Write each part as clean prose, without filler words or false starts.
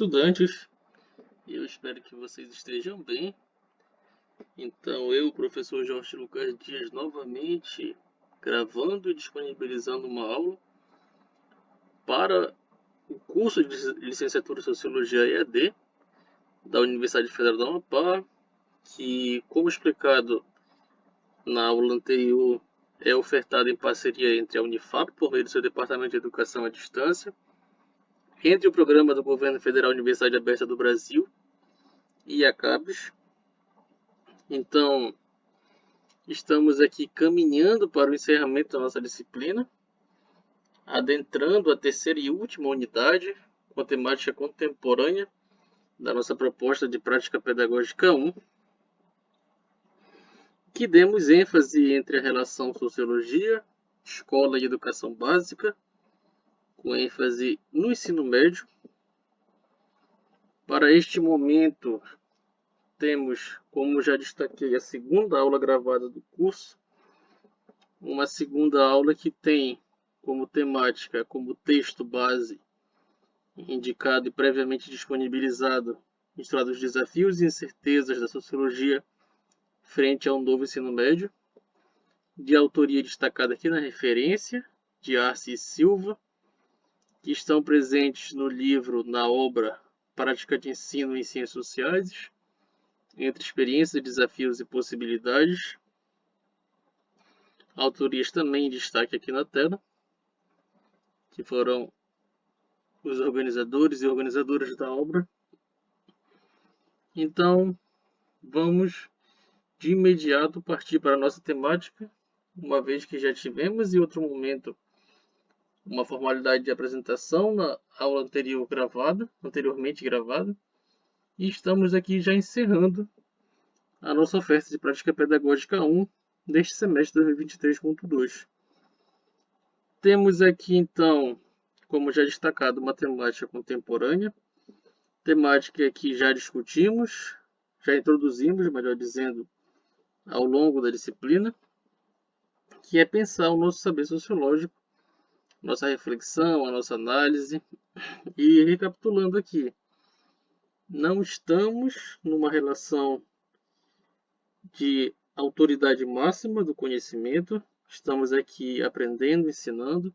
estudantes, eu espero que vocês estejam bem. Então, eu, professor Jorge Lucas Dias, novamente gravando e disponibilizando uma aula para o curso de licenciatura em Sociologia EAD da Universidade Federal do Amapá, que, como explicado na aula anterior, é ofertado em parceria entre a Unifap, por meio do seu Departamento de Educação à Distância, entre o Programa do Governo Federal Universidade Aberta do Brasil e a CAPES. Então, estamos aqui caminhando para o encerramento da nossa disciplina, adentrando a terceira e última unidade, com a temática contemporânea da nossa proposta de prática pedagógica 1, que demos ênfase entre a relação sociologia, escola e educação básica, com ênfase no ensino médio. Para este momento, temos, como já destaquei, a segunda aula gravada do curso, uma segunda aula que tem como temática, como texto base, indicado e previamente disponibilizado, misturado os desafios e incertezas da sociologia frente ao novo ensino médio, de autoria destacada aqui na referência, de Arce e Silva, que estão presentes no livro, na obra Prática de Ensino em Ciências Sociais, entre experiências, desafios e possibilidades. Autorias também em destaque aqui na tela, que foram os organizadores e organizadoras da obra. Então, vamos de imediato partir para a nossa temática, uma vez que já tivemos em outro momento uma formalidade de apresentação na aula anteriormente gravada, e estamos aqui já encerrando a nossa oferta de prática pedagógica 1 deste semestre 2023.2. Temos aqui então, como já destacado, uma temática contemporânea, temática que já discutimos, já introduzimos, melhor dizendo, ao longo da disciplina, que é pensar o nosso saber sociológico, nossa reflexão, a nossa análise. E recapitulando aqui, não estamos numa relação de autoridade máxima do conhecimento, estamos aqui aprendendo, ensinando.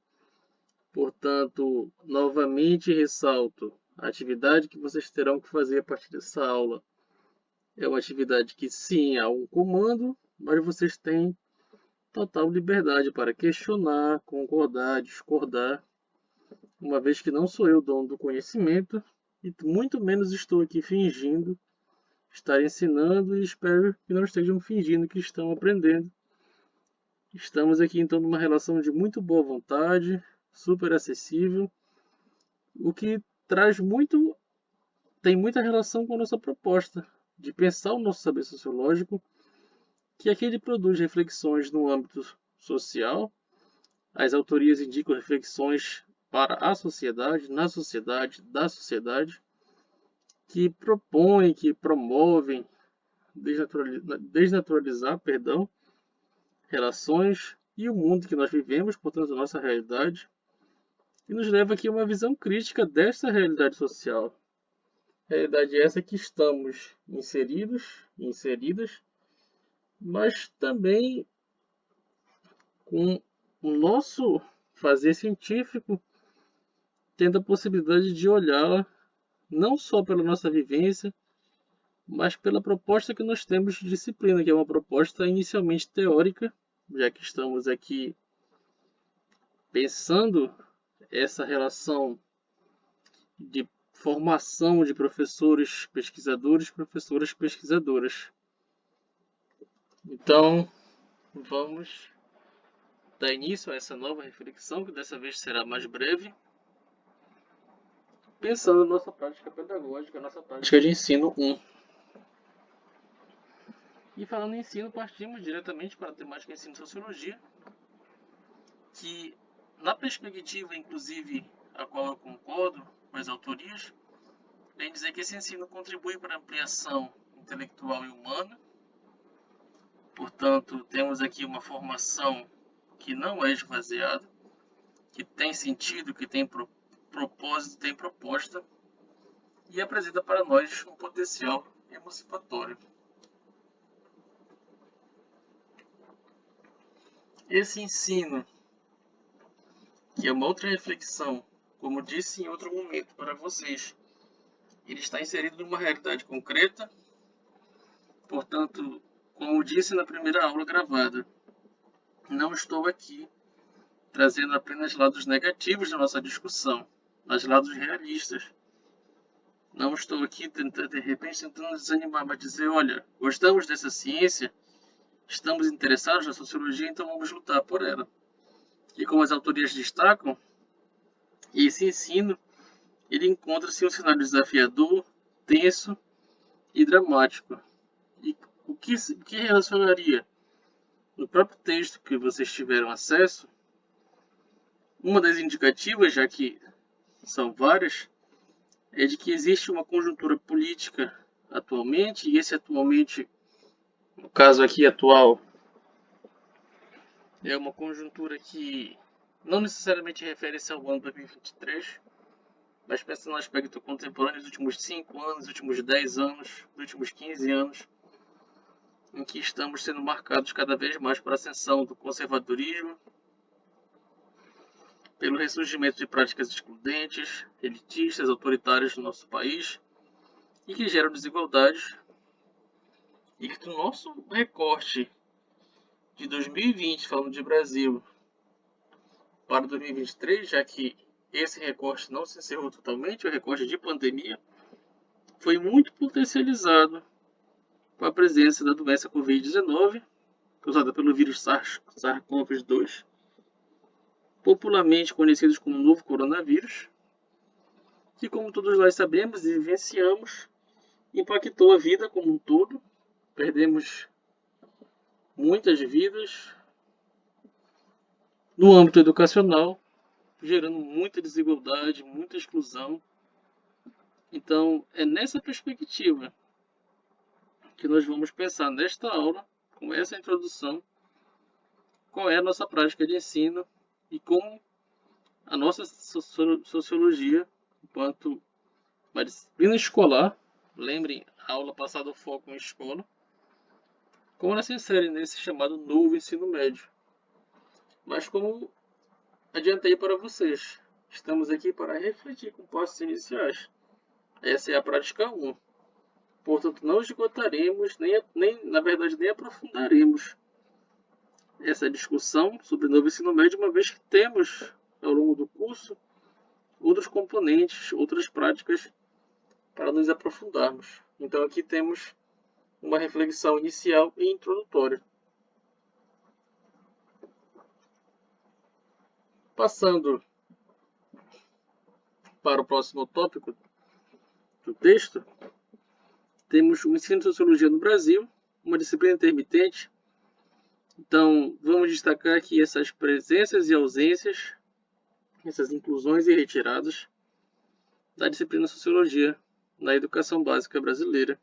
Portanto, novamente ressalto, a atividade que vocês terão que fazer a partir dessa aula é uma atividade que sim, há um comando, mas vocês têm total liberdade para questionar, concordar, discordar, uma vez que não sou eu o dono do conhecimento e muito menos estou aqui fingindo estar ensinando, e espero que não estejam fingindo que estão aprendendo. Estamos aqui então numa relação de muito boa vontade, super acessível, o que tem muita relação com a nossa proposta de pensar o nosso saber sociológico, que aqui ele produz reflexões no âmbito social. As autorias indicam reflexões para a sociedade, na sociedade, da sociedade, que propõem, que promovem desnaturalizar, relações e o mundo que nós vivemos, portanto, a nossa realidade, e nos leva aqui a uma visão crítica desta realidade social. Realidade essa que estamos inseridas, mas também com o nosso fazer científico, tendo a possibilidade de olhá-la não só pela nossa vivência, mas pela proposta que nós temos de disciplina, que é uma proposta inicialmente teórica, já que estamos aqui pensando essa relação de formação de professores pesquisadores, professoras pesquisadoras. Então, vamos dar início a essa nova reflexão, que dessa vez será mais breve, pensando na nossa prática pedagógica, nossa prática de ensino 1. E falando em ensino, partimos diretamente para a temática de ensino e sociologia, que na perspectiva, inclusive, a qual eu concordo com as autorias, vem dizer que esse ensino contribui para a ampliação intelectual e humana. Portanto, temos aqui uma formação que não é esvaziada, que tem sentido, que tem propósito, tem proposta. e apresenta para nós um potencial emancipatório. Esse ensino, que é uma outra reflexão, como disse em outro momento para vocês, ele está inserido numa realidade concreta, portanto, como disse na primeira aula gravada, não estou aqui trazendo apenas lados negativos da nossa discussão, mas lados realistas. Não estou aqui de repente tentando desanimar, mas dizer, olha, gostamos dessa ciência, estamos interessados na sociologia, então vamos lutar por ela. E como as autorias destacam, esse ensino ele encontra-se em um cenário desafiador, tenso e dramático. E o que relacionaria no próprio texto que vocês tiveram acesso, uma das indicativas, já que são várias, é de que existe uma conjuntura política atualmente, e esse atualmente, no caso aqui atual, é uma conjuntura que não necessariamente refere-se ao ano 2023, mas pensa no aspecto contemporâneo dos últimos 5 anos, dos últimos 10 anos, dos últimos 15 anos, em que estamos sendo marcados cada vez mais por ascensão do conservadorismo, pelo ressurgimento de práticas excludentes, elitistas, autoritárias no nosso país, e que geram desigualdades, e que no nosso recorte de 2020, falando de Brasil, para 2023, já que esse recorte não se encerrou totalmente, o recorte de pandemia, foi muito potencializado com a presença da doença Covid-19, causada pelo vírus SARS-CoV-2, popularmente conhecidos como novo coronavírus, que, como todos nós sabemos e vivenciamos, impactou a vida como um todo. Perdemos muitas vidas no âmbito educacional, gerando muita desigualdade, muita exclusão. Então, é nessa perspectiva que nós vamos pensar nesta aula, com essa introdução, qual é a nossa prática de ensino e como a nossa sociologia, enquanto uma disciplina escolar, lembrem, a aula passada o foco em escola, como ela se insere nesse chamado novo ensino médio. Mas como adiantei para vocês, estamos aqui para refletir com passos iniciais. Essa é a prática 1. Portanto, não esgotaremos, na verdade, nem aprofundaremos essa discussão sobre o novo ensino médio, uma vez que temos, ao longo do curso, outros componentes, outras práticas para nos aprofundarmos. Então, aqui temos uma reflexão inicial e introdutória. Passando para o próximo tópico do texto, temos o ensino de sociologia no Brasil, uma disciplina intermitente. Então, vamos destacar aqui essas presenças e ausências, essas inclusões e retiradas da disciplina sociologia na educação básica brasileira.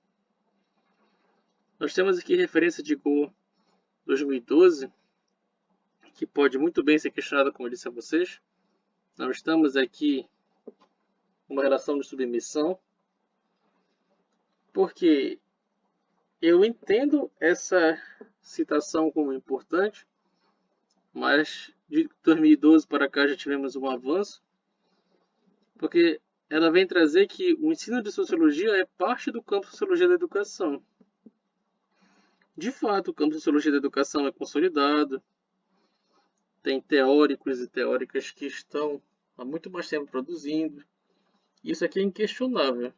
Nós temos aqui referência de Go 2012, que pode muito bem ser questionada, como eu disse a vocês. Não estamos aqui uma relação de submissão, porque eu entendo essa citação como importante, mas de 2012 para cá já tivemos um avanço, porque ela vem trazer que o ensino de sociologia é parte do campo de sociologia da educação. De fato, o campo de sociologia da educação é consolidado, tem teóricos e teóricas que estão há muito mais tempo produzindo. Isso aqui é inquestionável.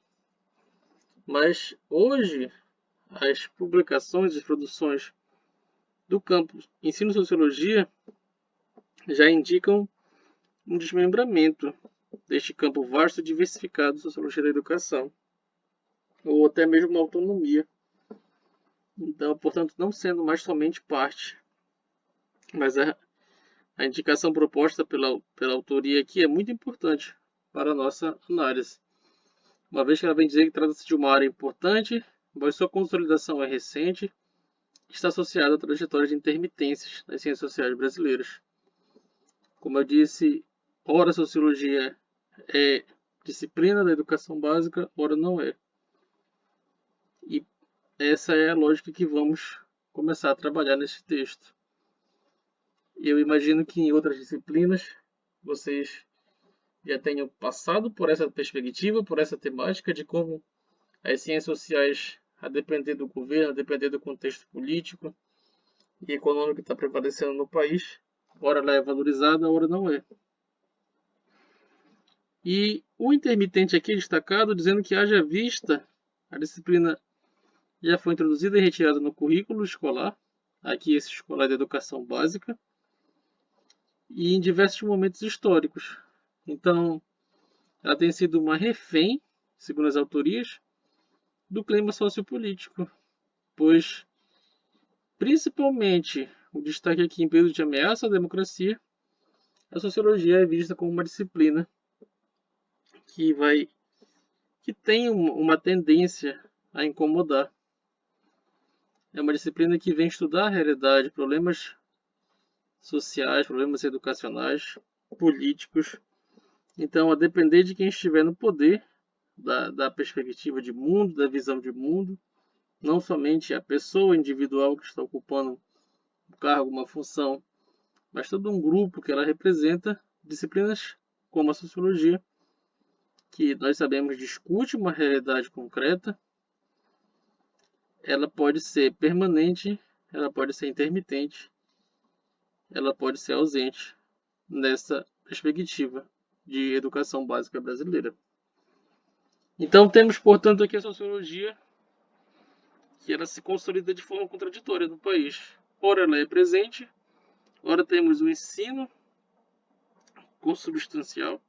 Mas hoje, as publicações e produções do campo ensino de sociologia já indicam um desmembramento deste campo vasto e diversificado de sociologia da educação, ou até mesmo uma autonomia. Então, portanto, não sendo mais somente parte, mas a indicação proposta pela autoria aqui é muito importante para a nossa análise, uma vez que ela vem dizer que trata-se de uma área importante, mas sua consolidação é recente, está associada à trajetória de intermitências nas ciências sociais brasileiras. Como eu disse, ora a sociologia é disciplina da educação básica, ora não é. E essa é a lógica que vamos começar a trabalhar nesse texto. Eu imagino que em outras disciplinas vocês já tenham passado por essa perspectiva, por essa temática de como as ciências sociais, a depender do governo, a depender do contexto político e econômico que está prevalecendo no país, ora ela é valorizada, ora não é. E o intermitente aqui é destacado dizendo que haja vista a disciplina já foi introduzida e retirada no currículo escolar, aqui esse escolar de educação básica, e em diversos momentos históricos. Então, ela tem sido uma refém, segundo as autorias, do clima sociopolítico, pois, principalmente, o destaque aqui em período de ameaça à democracia, a sociologia é vista como uma disciplina que tem uma tendência a incomodar. É uma disciplina que vem estudar a realidade, problemas sociais, problemas educacionais, políticos. Então, a depender de quem estiver no poder, da perspectiva de mundo, da visão de mundo, não somente a pessoa individual que está ocupando um cargo, uma função, mas todo um grupo que ela representa, disciplinas como a sociologia, que nós sabemos discute uma realidade concreta, ela pode ser permanente, ela pode ser intermitente, ela pode ser ausente nessa perspectiva de educação básica brasileira. Então temos, portanto, aqui a sociologia, que ela se consolida de forma contraditória no país. Ora ela é presente, ora temos o ensino consubstancial,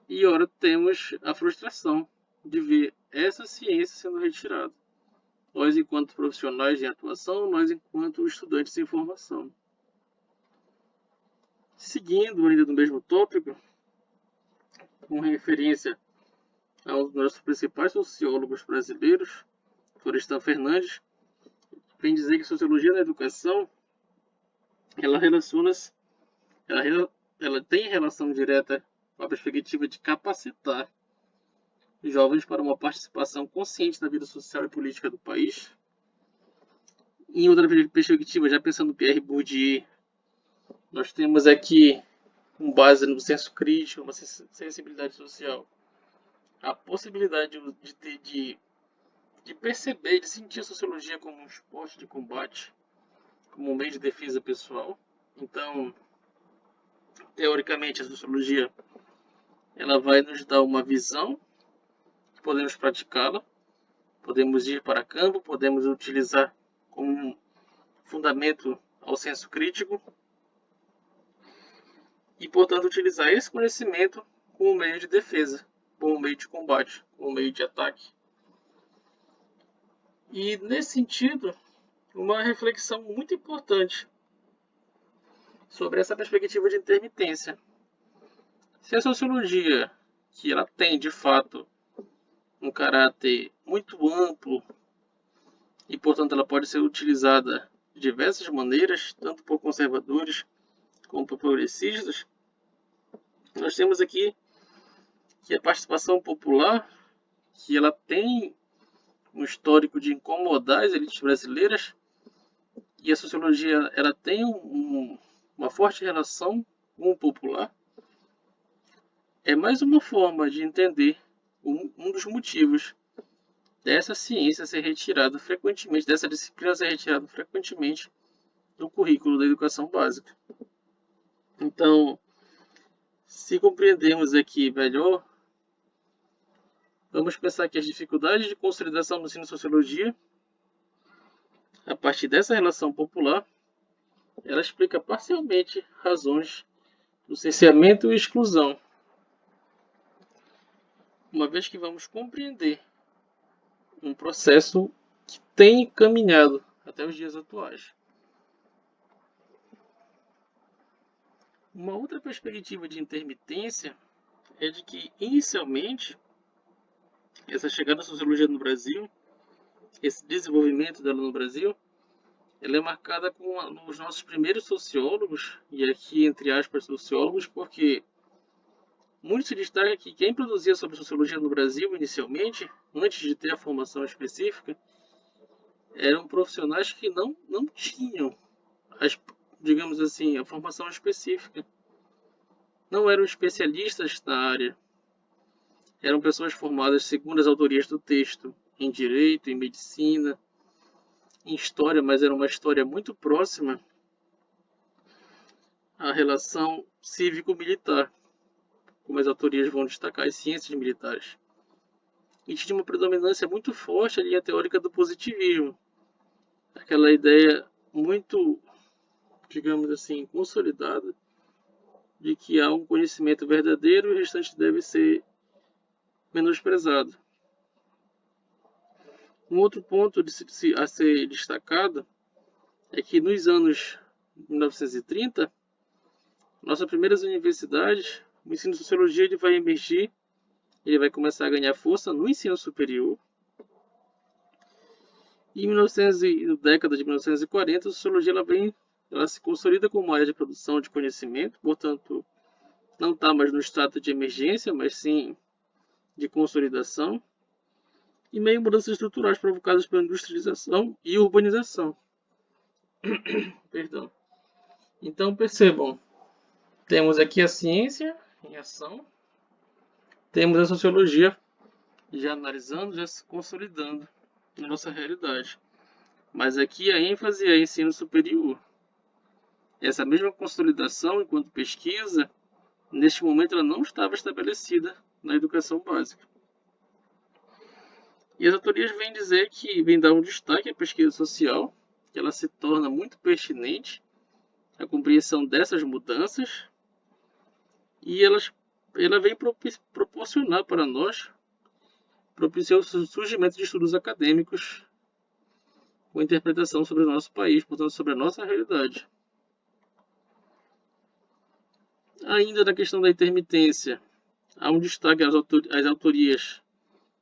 e ora temos a frustração de ver essa ciência sendo retirada. Nós, enquanto profissionais em atuação, nós, enquanto estudantes em formação. Seguindo ainda no mesmo tópico, com referência a um dos nossos principais sociólogos brasileiros, Florestan Fernandes, vem dizer que a sociologia da educação ela relaciona-se, ela tem relação direta com a perspectiva de capacitar jovens para uma participação consciente na vida social e política do país. Em outra perspectiva, já pensando no Pierre Bourdieu, nós temos aqui, com base no senso crítico, uma sensibilidade social, a possibilidade de perceber, de sentir a sociologia como um esporte de combate, como um meio de defesa pessoal. Então, teoricamente, a sociologia ela vai nos dar uma visão, podemos praticá-la, podemos ir para campo, podemos utilizar como um fundamento ao senso crítico e, portanto, utilizar esse conhecimento como meio de defesa, como meio de combate, como meio de ataque. E, nesse sentido, uma reflexão muito importante sobre essa perspectiva de intermitência. Se a sociologia, que ela tem de fato um caráter muito amplo e, portanto, ela pode ser utilizada de diversas maneiras, tanto por conservadores como por progressistas, nós temos aqui que a participação popular, que ela tem um histórico de incomodar as elites brasileiras, e a sociologia ela tem uma forte relação com o popular, é mais uma forma de entender um dos motivos dessa ciência ser retirada frequentemente, dessa disciplina ser retirada frequentemente do currículo da educação básica. Então, se compreendermos aqui melhor, vamos pensar que as dificuldades de consolidação do ensino de sociologia, a partir dessa relação popular, ela explica parcialmente razões do cerceamento e exclusão, uma vez que vamos compreender um processo que tem caminhado até os dias atuais. Uma outra perspectiva de intermitência é de que, inicialmente, essa chegada da sociologia no Brasil, esse desenvolvimento dela no Brasil, ela é marcada com os nossos primeiros sociólogos, e aqui entre aspas sociólogos, porque Muito se destaca que quem produzia sobre sociologia no Brasil inicialmente, antes de ter a formação específica, eram profissionais que não tinham, as, digamos assim, a formação específica. Não eram especialistas na área. Eram pessoas formadas segundo as autorias do texto, em direito, em medicina, em história, mas era uma história muito próxima à relação cívico-militar, como as autorias vão destacar as ciências militares. E tinha uma predominância muito forte a linha teórica do positivismo, aquela ideia muito, digamos assim, consolidada de que há um conhecimento verdadeiro e o restante deve ser menosprezado. Um outro ponto a ser destacado é que nos anos 1930, nossas primeiras universidades, o ensino de sociologia ele vai emergir, ele vai começar a ganhar força no ensino superior. E na década de 1940, a sociologia ela se consolida como área de produção de conhecimento, portanto, não está mais no status de emergência, mas sim de consolidação, e meio mudanças estruturais provocadas pela industrialização e urbanização. Perdão. Então percebam, temos aqui a ciência em ação, temos a sociologia já analisando, já se consolidando na nossa realidade. Mas aqui a ênfase é ensino superior. Essa mesma consolidação enquanto pesquisa, neste momento ela não estava estabelecida na educação básica. E as autorias vêm dar um destaque à pesquisa social, que ela se torna muito pertinente a compreensão dessas mudanças e ela vem proporcionar para nós propiciar o surgimento de estudos acadêmicos com interpretação sobre o nosso país, portanto sobre a nossa realidade. Ainda na questão da intermitência, há um destaque às autorias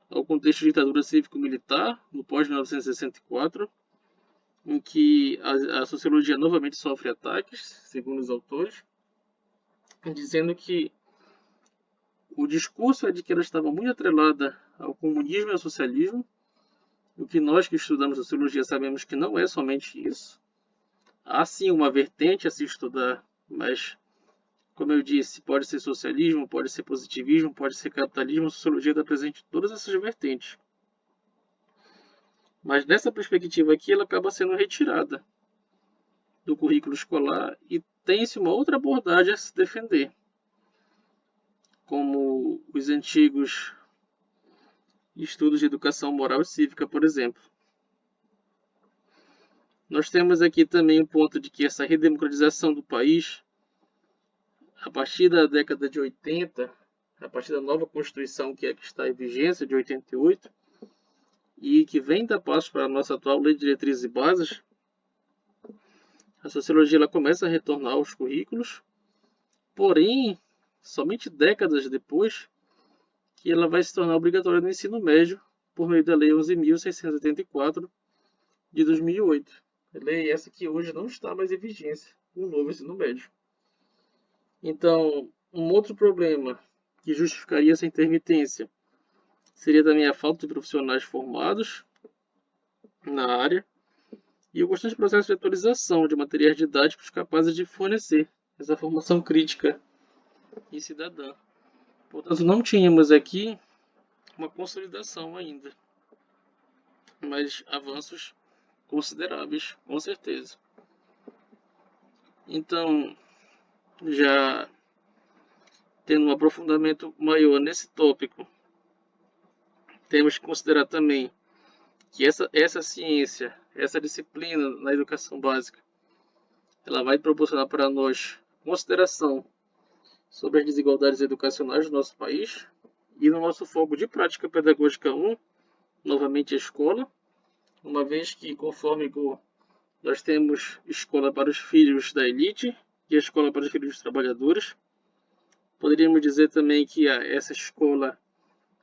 ao contexto de ditadura cívico-militar, no pós-1964, em que a sociologia novamente sofre ataques, segundo os autores, dizendo que o discurso é de que ela estava muito atrelada ao comunismo e ao socialismo, o que nós que estudamos sociologia sabemos que não é somente isso. Há sim uma vertente a se estudar, mas, como eu disse, pode ser socialismo, pode ser positivismo, pode ser capitalismo, a sociologia está presente em todas essas vertentes. Mas nessa perspectiva aqui, ela acaba sendo retirada do currículo escolar e tem-se uma outra abordagem a se defender, como os antigos estudos de educação moral e cívica, por exemplo. Nós temos aqui também o ponto de que essa redemocratização do país, a partir da década de 80, a partir da nova Constituição que está em vigência, de 88, e que vem dar passos para a nossa atual Lei de Diretrizes e Bases, a sociologia ela começa a retornar aos currículos, porém, somente décadas depois, que ela vai se tornar obrigatória no ensino médio, por meio da Lei 11.684, de 2008. Lei essa que hoje não está mais em vigência, no novo ensino médio. Então, um outro problema que justificaria essa intermitência seria também a falta de profissionais formados na área e o constante processo de atualização de materiais didáticos capazes de fornecer essa formação crítica e cidadã. Portanto, não tínhamos aqui uma consolidação ainda, mas avanços consideráveis, com certeza. Então, já tendo um aprofundamento maior nesse tópico, temos que considerar também que essa ciência, essa disciplina na educação básica, ela vai proporcionar para nós consideração sobre as desigualdades educacionais do nosso país e no nosso foco de prática pedagógica 1, novamente a escola, uma vez que, conforme nós temos escola para os filhos da elite e a escola para os filhos dos trabalhadores, poderíamos dizer também que essa escola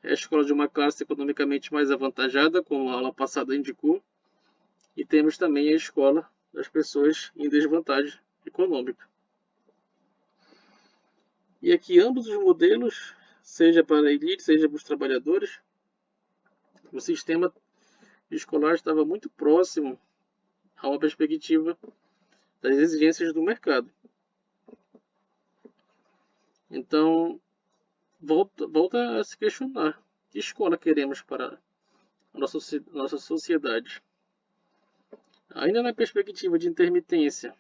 é a escola de uma classe economicamente mais avantajada, como a aula passada indicou, e temos também a escola das pessoas em desvantagem econômica. E aqui ambos os modelos, seja para a elite, seja para os trabalhadores, o sistema escolar estava muito próximo a uma perspectiva das exigências do mercado. Então, volta a se questionar: que escola queremos para a nossa sociedade? Ainda na perspectiva de intermitência,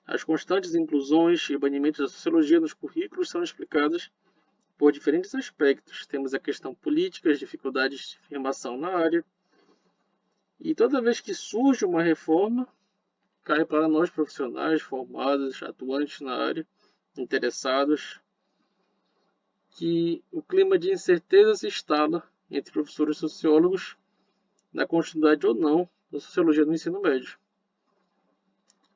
as constantes inclusões e banimentos da sociologia nos currículos são explicadas por diferentes aspectos. Temos a questão política, as dificuldades de afirmação na área, e toda vez que surge uma reforma, cai para nós profissionais formados, atuantes na área, interessados, que o clima de incerteza se instala entre professores e sociólogos na continuidade ou não da sociologia no ensino médio.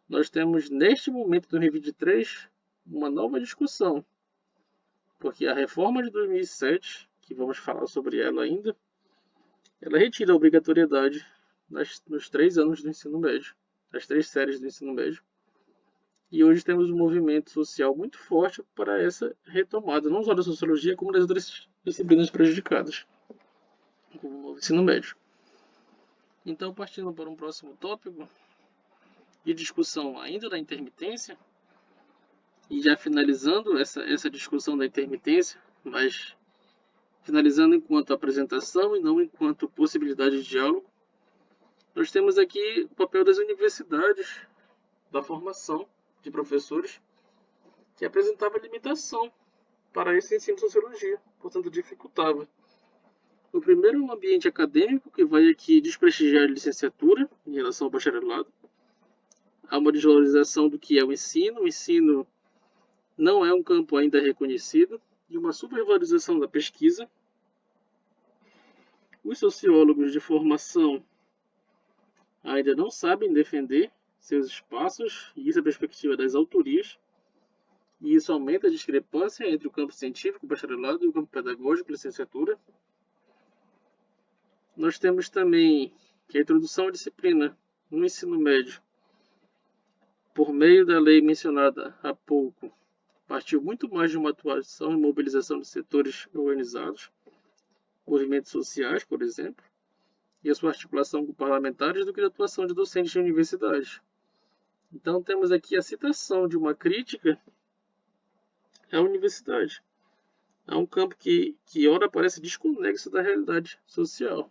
Nós temos, neste momento de 2023, uma nova discussão, porque a reforma de 2007, que vamos falar sobre ela ainda, ela retira a obrigatoriedade nos 3 anos do ensino médio, nas 3 séries do ensino médio. E hoje temos um movimento social muito forte para essa retomada, não só da sociologia, como das outras disciplinas prejudicadas, como o ensino médio. Então, partindo para um próximo tópico de discussão ainda da intermitência, e já finalizando essa discussão da intermitência, mas finalizando enquanto apresentação e não enquanto possibilidade de diálogo, nós temos aqui o papel das universidades, da formação de professores, que apresentava limitação para esse ensino de sociologia, portanto dificultava. O primeiro é um ambiente acadêmico, que vai aqui desprestigiar a licenciatura em relação ao bacharelado. Há uma desvalorização do que é o ensino não é um campo ainda reconhecido, e uma supervalorização da pesquisa. Os sociólogos de formação ainda não sabem defender seus espaços, e isso é a perspectiva das autorias, e isso aumenta a discrepância entre o campo científico, bacharelado, e o campo pedagógico, licenciatura. Nós temos também que a introdução à disciplina no ensino médio, por meio da lei mencionada há pouco, partiu muito mais de uma atuação e mobilização de setores organizados, movimentos sociais, por exemplo, e a sua articulação com parlamentares, do que da atuação de docentes de universidades. Então temos aqui a citação de uma crítica à universidade. É um campo que ora parece desconexo da realidade social.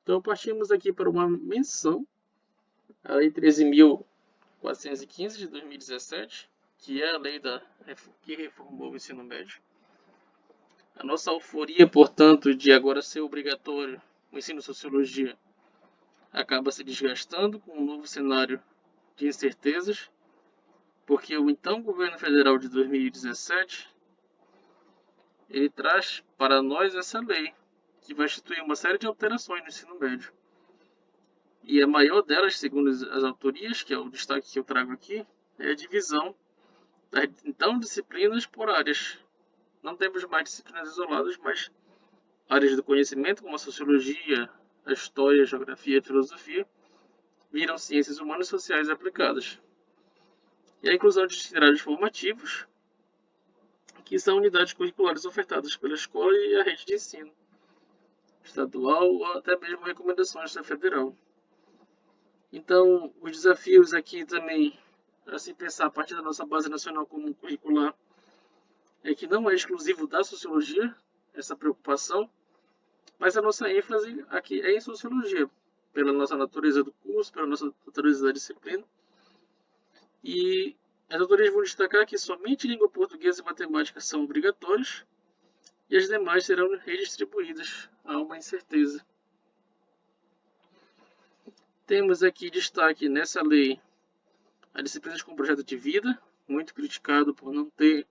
Então partimos aqui para uma menção à Lei 13.415 de 2017, que é a lei que reformou o ensino médio. A nossa euforia, portanto, de agora ser obrigatório o ensino de sociologia acaba se desgastando com um novo cenário de incertezas, porque o então governo federal de 2017 ele traz para nós essa lei, que vai instituir uma série de alterações no ensino médio. E a maior delas, segundo as autorias, que é o destaque que eu trago aqui, é a divisão das então disciplinas por áreas. Não temos mais disciplinas isoladas, mas áreas do conhecimento, como a sociologia, a história, a geografia e a filosofia, viram ciências humanas e sociais aplicadas. E a inclusão de itinerários formativos, que são unidades curriculares ofertadas pela escola e a rede de ensino estadual, ou até mesmo recomendações da federal. Então, os desafios aqui também, a se pensar a partir da nossa base nacional comum curricular, é que não é exclusivo da sociologia essa preocupação, mas a nossa ênfase aqui é em sociologia, pela nossa natureza do curso, pela nossa natureza da disciplina. E as autorias vão destacar que somente língua portuguesa e matemática são obrigatórios, e as demais serão redistribuídas. Há uma incerteza. Temos aqui destaque nessa lei a disciplina com projeto de vida, muito criticado por não ter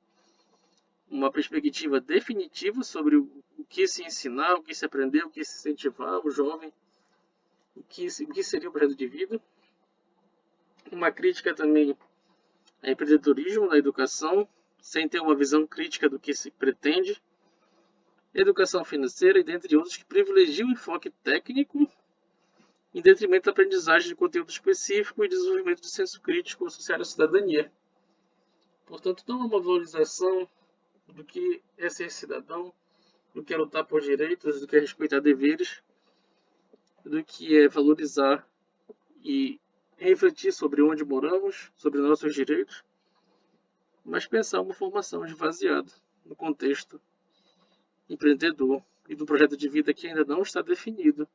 uma perspectiva definitiva sobre o que se ensinar, o que se aprender, o que se incentivar o jovem, o que seria o projeto de vida. Uma crítica também ao empreendedorismo na educação, sem ter uma visão crítica do que se pretende. Educação financeira e dentre outros que privilegiam o enfoque técnico em detrimento da aprendizagem de conteúdo específico e desenvolvimento de senso crítico associado à cidadania. Portanto, não há uma valorização do que é ser cidadão, do que é lutar por direitos, do que é respeitar deveres, do que é valorizar e refletir sobre onde moramos, sobre nossos direitos, mas pensar uma formação esvaziada no contexto empreendedor e do projeto de vida que ainda não está definido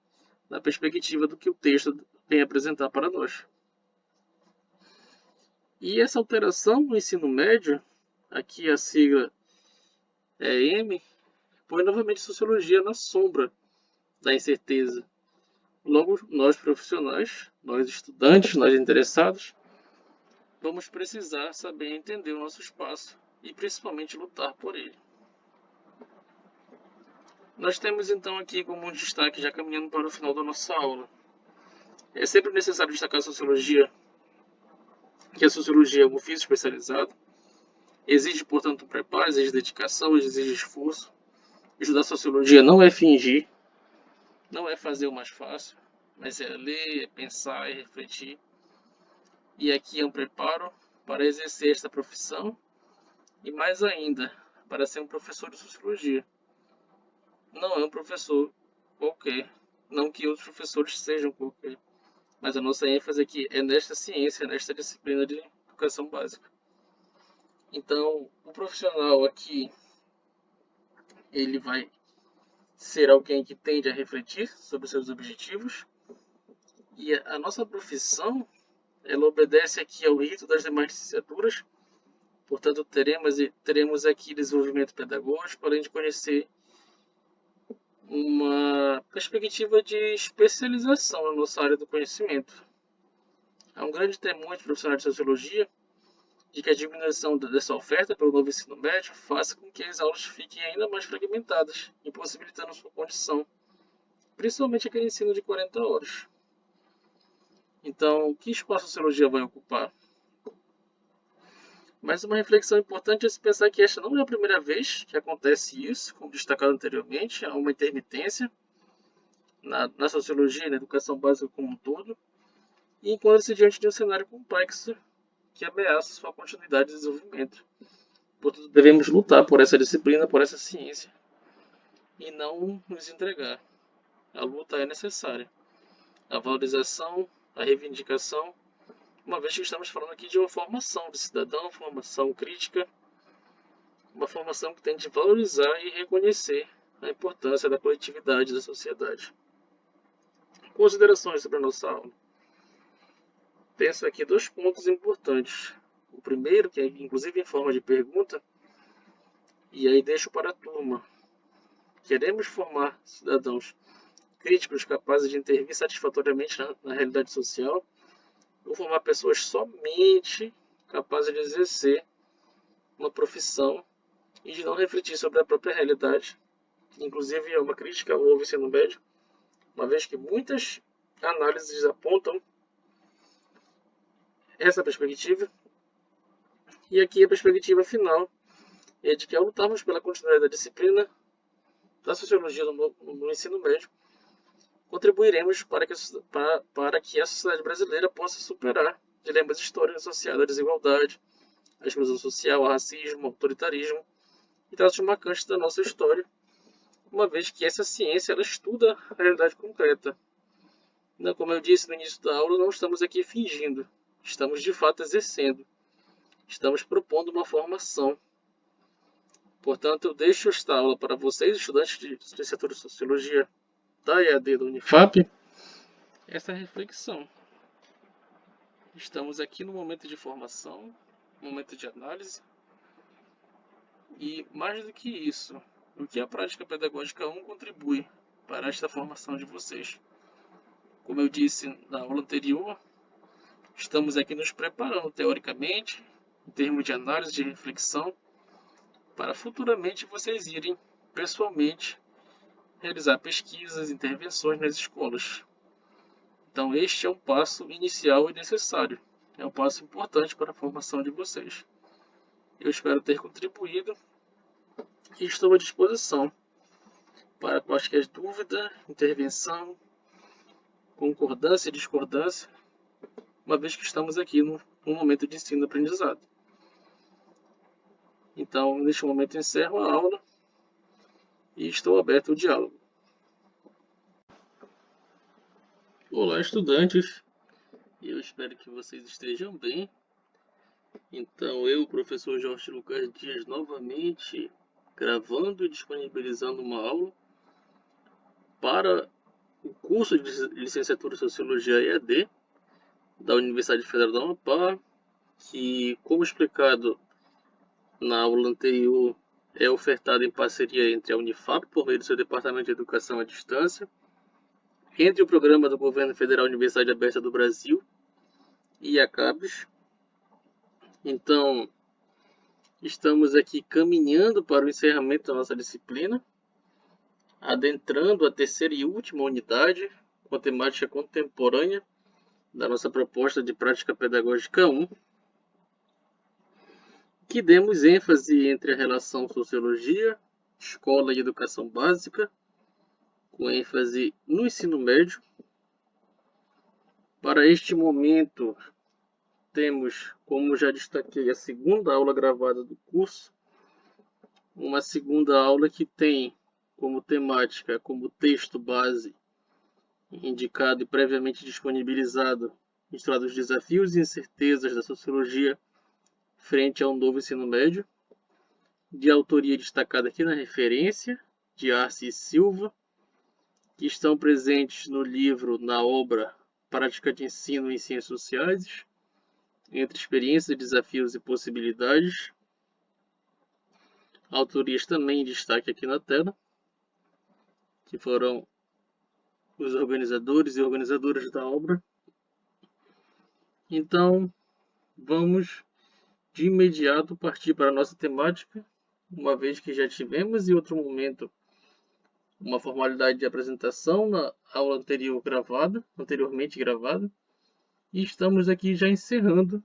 na perspectiva do que o texto vem apresentar para nós. E essa alteração no ensino médio, aqui a sigla é M, põe novamente sociologia na sombra da incerteza. Logo, nós profissionais, nós estudantes, nós interessados, vamos precisar saber entender o nosso espaço e principalmente lutar por ele. Nós temos então aqui como um destaque, já caminhando para o final da nossa aula, é sempre necessário destacar a sociologia, que a sociologia é um ofício especializado, exige, portanto, preparo, exige dedicação, exige esforço. Estudar sociologia não é fingir, não é fazer o mais fácil, mas é ler, é pensar, é refletir. E aqui é um preparo para exercer esta profissão e, mais ainda, para ser um professor de sociologia. Não é um professor qualquer, não que outros professores sejam qualquer, mas a nossa ênfase aqui é nesta ciência, nesta disciplina de educação básica. Então, o profissional aqui, ele vai ser alguém que tende a refletir sobre seus objetivos, e a nossa profissão, ela obedece aqui ao rito das demais licenciaturas. Portanto, teremos aqui desenvolvimento pedagógico, além de conhecer uma perspectiva de especialização na nossa área do conhecimento. Há um grande temor de profissionais de sociologia de que a diminuição dessa oferta pelo novo ensino médio faça com que as aulas fiquem ainda mais fragmentadas, impossibilitando sua condição, principalmente aquele ensino de 40 horas. Então, que espaço a sociologia vai ocupar? Mas uma reflexão importante é se pensar que esta não é a primeira vez que acontece isso, como destacado anteriormente, há uma intermitência na sociologia e na educação básica como um todo, e encontra-se diante de um cenário complexo que ameaça sua continuidade e desenvolvimento. Portanto, devemos lutar por essa disciplina, por essa ciência, e não nos entregar. A luta é necessária. A valorização, a reivindicação, uma vez que estamos falando aqui de uma formação de cidadão, formação crítica, uma formação que tem de valorizar e reconhecer a importância da coletividade da sociedade. Considerações sobre a nossa aula. Penso aqui dois pontos importantes. O primeiro, que é inclusive em forma de pergunta, e aí deixo para a turma. Queremos formar cidadãos críticos capazes de intervir satisfatoriamente na realidade social, ou formar pessoas somente capazes de exercer uma profissão e de não refletir sobre a própria realidade, que inclusive é uma crítica ao novo ensino médio, uma vez que muitas análises apontam essa perspectiva. E aqui a perspectiva final é de que, ao lutarmos pela continuidade da disciplina da sociologia no ensino médio, contribuiremos para que a sociedade brasileira possa superar dilemas históricos associados à desigualdade, à exclusão social, ao racismo, ao autoritarismo e traços marcantes da nossa história, uma vez que essa ciência ela estuda a realidade concreta. Não, como eu disse no início da aula, não estamos aqui fingindo, estamos de fato exercendo, estamos propondo uma formação. Portanto, eu deixo esta aula para vocês, estudantes de licenciatura de Sociologia da EAD da Unifap, essa reflexão. Estamos aqui no momento de formação, momento de análise, e mais do que isso, o que a prática pedagógica 1 contribui para esta formação de vocês. Como eu disse na aula anterior, estamos aqui nos preparando teoricamente, em termos de análise, de reflexão, para futuramente vocês irem pessoalmente realizar pesquisas, intervenções nas escolas. Então este é um passo inicial e necessário. É um passo importante para a formação de vocês. Eu espero ter contribuído e estou à disposição para quaisquer dúvida, intervenção, concordância e discordância, uma vez que estamos aqui num momento de ensino e aprendizado. Então, neste momento, encerro a aula e estou aberto ao diálogo. Olá, estudantes. Eu espero que vocês estejam bem. Então, eu, professor Jorge Lucas Dias, novamente gravando e disponibilizando uma aula para o curso de Licenciatura em Sociologia EAD da Universidade Federal do Amapá, que, como explicado na aula anterior, é ofertado em parceria entre a Unifap, por meio do seu Departamento de Educação à Distância, entre o Programa do Governo Federal Universidade Aberta do Brasil e a CAPES. Então, estamos aqui caminhando para o encerramento da nossa disciplina, adentrando a terceira e última unidade, com a temática contemporânea da nossa proposta de prática pedagógica 1, que demos ênfase entre a relação sociologia, escola e educação básica, com ênfase no ensino médio. Para este momento, temos, como já destaquei, a segunda aula gravada do curso, uma segunda aula que tem como temática, como texto base, indicado e previamente disponibilizado, intitulado Os Desafios e Incertezas da Sociologia frente ao novo ensino médio, de autoria destacada aqui na referência, de Arce e Silva, que estão presentes no livro, na obra Prática de Ensino em Ciências Sociais, entre experiências, desafios e possibilidades. Autorias também em destaque aqui na tela, que foram os organizadores e organizadoras da obra. Então, vamos de imediato partir para a nossa temática, uma vez que já tivemos em outro momento uma formalidade de apresentação na aula anteriormente gravada, e estamos aqui já encerrando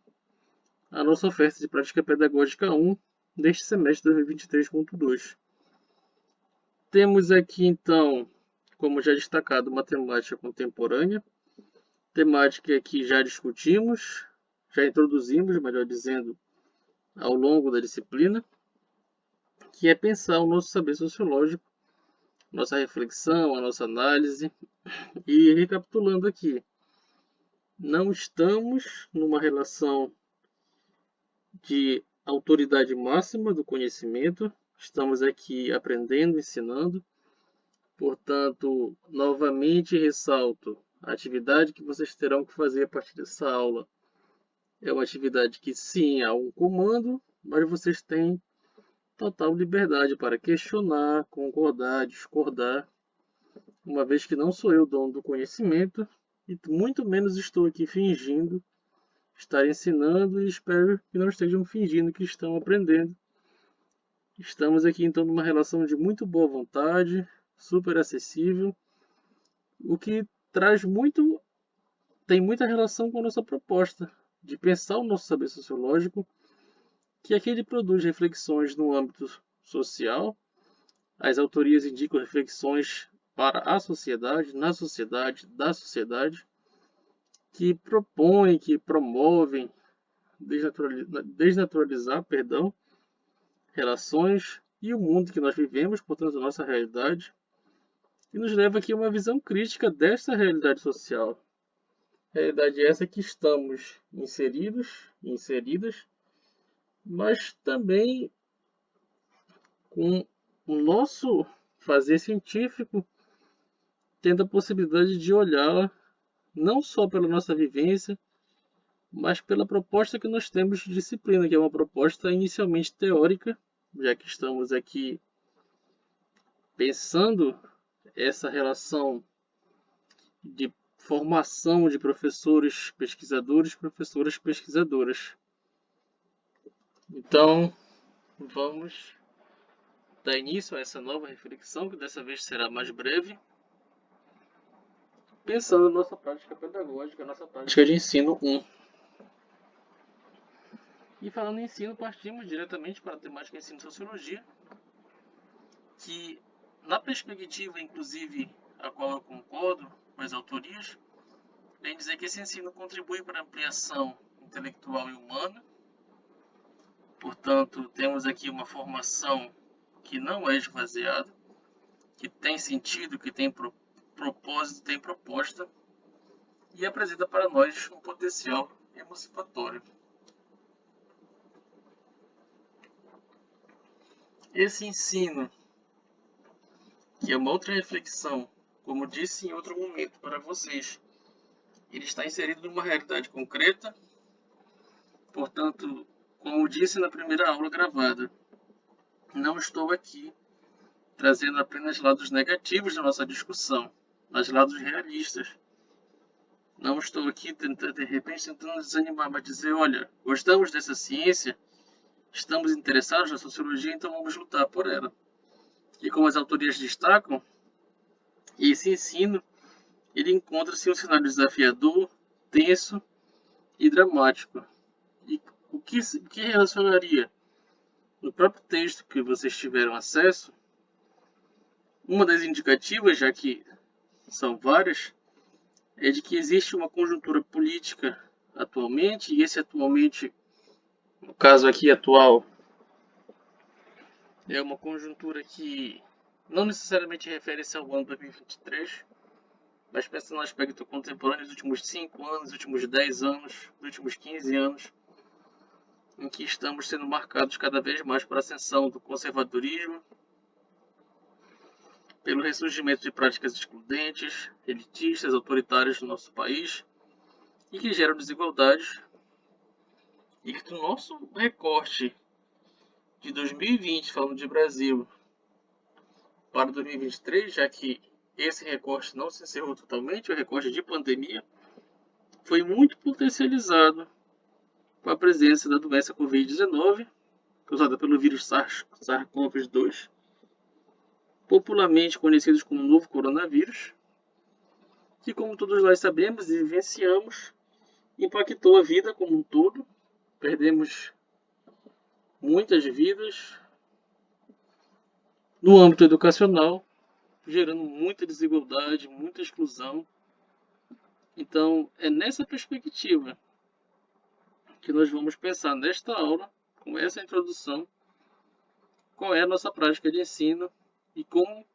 a nossa oferta de prática pedagógica 1 deste semestre 2023.2. Temos aqui então, como já destacado, uma temática contemporânea, temática que já discutimos, já introduzimos, melhor dizendo, ao longo da disciplina, que é pensar o nosso saber sociológico, nossa reflexão, a nossa análise. E recapitulando aqui, não estamos numa relação de autoridade máxima do conhecimento, estamos aqui aprendendo, ensinando. Portanto, novamente ressalto, a atividade que vocês terão que fazer a partir dessa aula é uma atividade que sim, há um comando, mas vocês têm total liberdade para questionar, concordar, discordar, uma vez que não sou eu o dono do conhecimento e muito menos estou aqui fingindo estar ensinando, e espero que não estejam fingindo que estão aprendendo. Estamos aqui então numa relação de muito boa vontade, super acessível, o que tem muita relação com a nossa proposta de pensar o nosso saber sociológico, que aqui ele produz reflexões no âmbito social. As autorias indicam reflexões para a sociedade, na sociedade, da sociedade, que propõem, que promovem desnaturalizar, relações e o mundo que nós vivemos, portanto, a nossa realidade, e nos leva aqui a uma visão crítica desta realidade social. Realidade essa que estamos inseridas, mas também com o nosso fazer científico, tendo a possibilidade de olhá-la não só pela nossa vivência, mas pela proposta que nós temos de disciplina, que é uma proposta inicialmente teórica, já que estamos aqui pensando essa relação de formação de professores pesquisadores, professoras pesquisadoras. Então, vamos dar início a essa nova reflexão, que dessa vez será mais breve, pensando na nossa prática pedagógica, nossa prática de ensino 1. E falando em ensino, partimos diretamente para a temática ensino sociologia, que na perspectiva, inclusive, a qual eu concordo com as autorias, vem dizer que esse ensino contribui para a ampliação intelectual e humana, Portanto, temos aqui uma formação que não é esvaziada, que tem sentido, que tem propósito, tem proposta e apresenta para nós um potencial emancipatório. Esse ensino, que é uma outra reflexão, como disse em outro momento para vocês, ele está inserido numa realidade concreta. Portanto, como disse na primeira aula gravada, não estou aqui trazendo apenas lados negativos da nossa discussão, mas lados realistas. Não estou aqui de repente tentando desanimar, mas dizer, olha, gostamos dessa ciência, estamos interessados na sociologia, então vamos lutar por ela. E como as autorias destacam, esse ensino ele encontra-se em um cenário desafiador, tenso e dramático. E o que relacionaria no próprio texto que vocês tiveram acesso, uma das indicativas, já que são várias, é de que existe uma conjuntura política atualmente, e esse atualmente, no caso aqui atual, é uma conjuntura que não necessariamente refere-se ao ano 2023, mas pensa no aspecto contemporâneo dos últimos 5 anos, dos últimos 10 anos, dos últimos 15 anos, em que estamos sendo marcados cada vez mais por ascensão do conservadorismo, pelo ressurgimento de práticas excludentes, elitistas, autoritárias no nosso país, e que geram desigualdades, e que no nosso recorte de 2020, falando de Brasil, para 2023, já que esse recorte não se encerrou totalmente, o recorte de pandemia, foi muito potencializado com a presença da doença Covid-19, causada pelo vírus SARS-CoV-2, popularmente conhecidos como novo coronavírus, que, como todos nós sabemos e vivenciamos, impactou a vida como um todo. Perdemos muitas vidas no âmbito educacional, gerando muita desigualdade, muita exclusão. Então, é nessa perspectiva que nós vamos pensar nesta aula, com essa introdução, qual é a nossa prática de ensino e como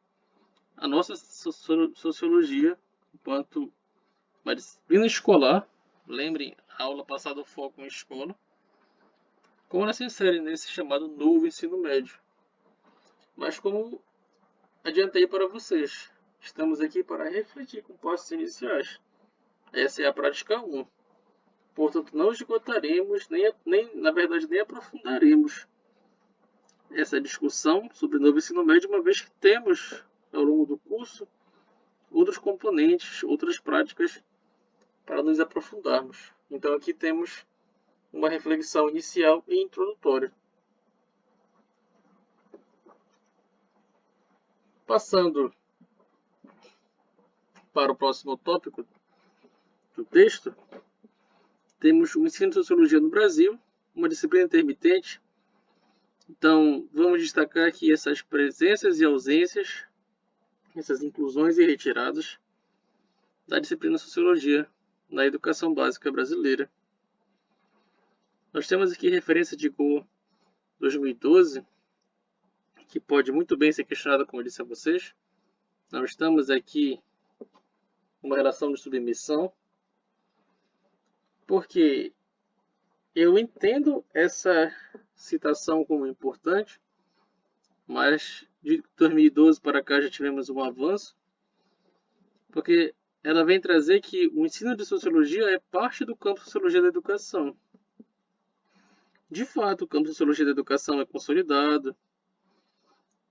a nossa sociologia, enquanto uma disciplina escolar, lembrem, a aula passada o foco em escola, como ela se insere nesse chamado novo ensino médio. Mas como adiantei para vocês, estamos aqui para refletir com passos iniciais. Essa é a prática 1. Portanto, não esgotaremos, na verdade, nem aprofundaremos essa discussão sobre o novo ensino médio, uma vez que temos, ao longo do curso, outros componentes, outras práticas para nos aprofundarmos. Então, aqui temos uma reflexão inicial e introdutória. Passando para o próximo tópico do texto, temos o ensino de sociologia no Brasil, uma disciplina intermitente. Então, vamos destacar aqui essas presenças e ausências, essas inclusões e retiradas da disciplina sociologia na educação básica brasileira. Nós temos aqui referência de Go 2012, que pode muito bem ser questionada, como eu disse a vocês. Nós estamos aqui uma relação de submissão, porque eu entendo essa citação como importante, mas de 2012 para cá já tivemos um avanço, porque ela vem trazer que o ensino de sociologia é parte do campo de sociologia da educação. De fato, o campo de sociologia da educação é consolidado,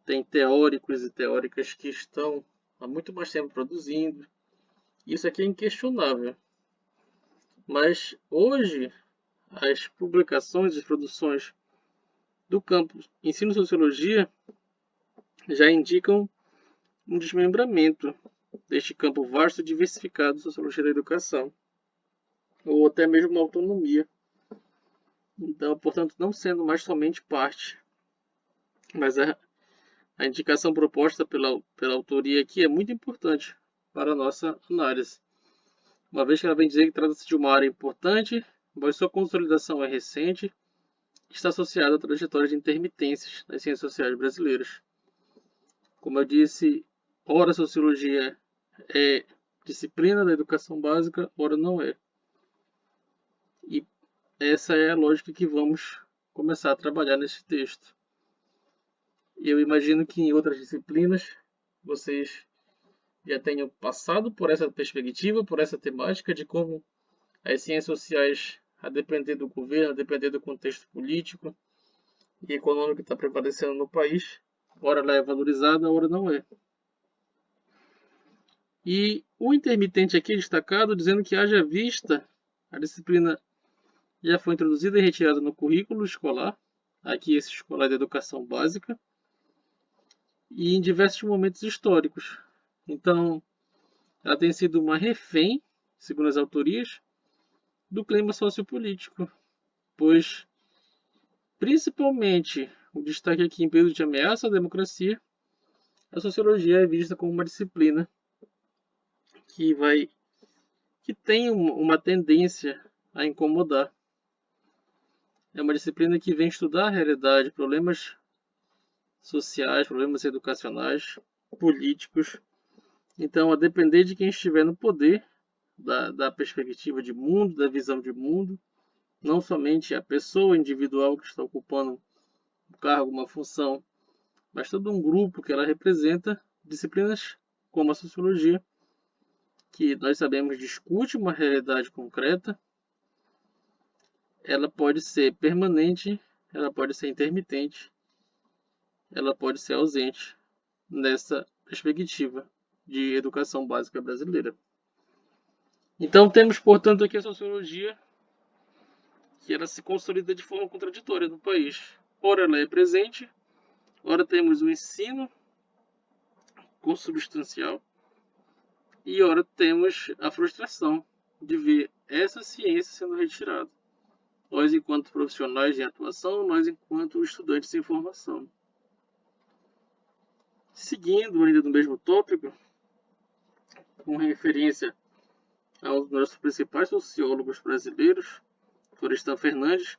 tem teóricos e teóricas que estão há muito mais tempo produzindo. Isso aqui é inquestionável. Mas hoje, as publicações e produções do campo ensino sociologia já indicam um desmembramento deste campo vasto e diversificado de sociologia da educação, ou até mesmo uma autonomia. Então, portanto, não sendo mais somente parte, mas a indicação proposta pela autoria aqui é muito importante para a nossa análise, uma vez que ela vem dizer que trata-se de uma área importante, mas sua consolidação é recente está associada à trajetória de intermitências nas ciências sociais brasileiras. Como eu disse, ora a sociologia é disciplina da educação básica, ora não é. E essa é a lógica que vamos começar a trabalhar nesse texto. Eu imagino que em outras disciplinas vocês já tenham passado por essa perspectiva, por essa temática de como as ciências sociais, a depender do governo, a depender do contexto político e econômico que está prevalecendo no país, ora ela é valorizada, ora não é. E o intermitente aqui é destacado dizendo que haja vista a disciplina já foi introduzida e retirada no currículo escolar, aqui esse escolar de educação básica, e em diversos momentos históricos. Então, ela tem sido uma refém, segundo as autorias, do clima sociopolítico, pois, principalmente, o destaque aqui em período de ameaça à democracia, a sociologia é vista como uma disciplina que tem uma tendência a incomodar. É uma disciplina que vem estudar a realidade, problemas sociais, problemas educacionais, políticos. Então, a depender de quem estiver no poder, da perspectiva de mundo, da visão de mundo, não somente a pessoa individual que está ocupando um cargo, uma função, mas todo um grupo que ela representa, disciplinas como a sociologia, que nós sabemos discute uma realidade concreta, ela pode ser permanente, ela pode ser intermitente, ela pode ser ausente nessa perspectiva de educação básica brasileira. Então temos, portanto, aqui a sociologia, que ela se consolida de forma contraditória no país. Ora ela é presente, ora temos o ensino consubstancial, e ora temos a frustração de ver essa ciência sendo retirada. Nós, enquanto profissionais em atuação, nós, enquanto estudantes em formação. Seguindo ainda no mesmo tópico, com referência a um dos nossos principais sociólogos brasileiros, Florestan Fernandes,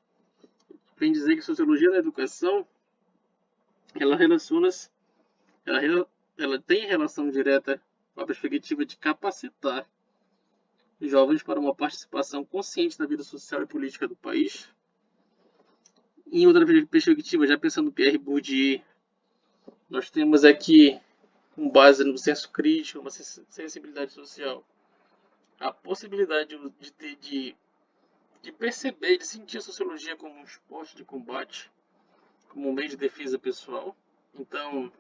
vem dizer que a sociologia da educação ela relaciona-se, ela tem relação direta com a perspectiva de capacitar jovens para uma participação consciente na vida social e política do país. Em outra perspectiva, já pensando no Pierre Bourdieu, nós temos aqui, com base no senso crítico, uma sensibilidade social, a possibilidade de perceber, de sentir a sociologia como um esporte de combate, como um meio de defesa pessoal. Então,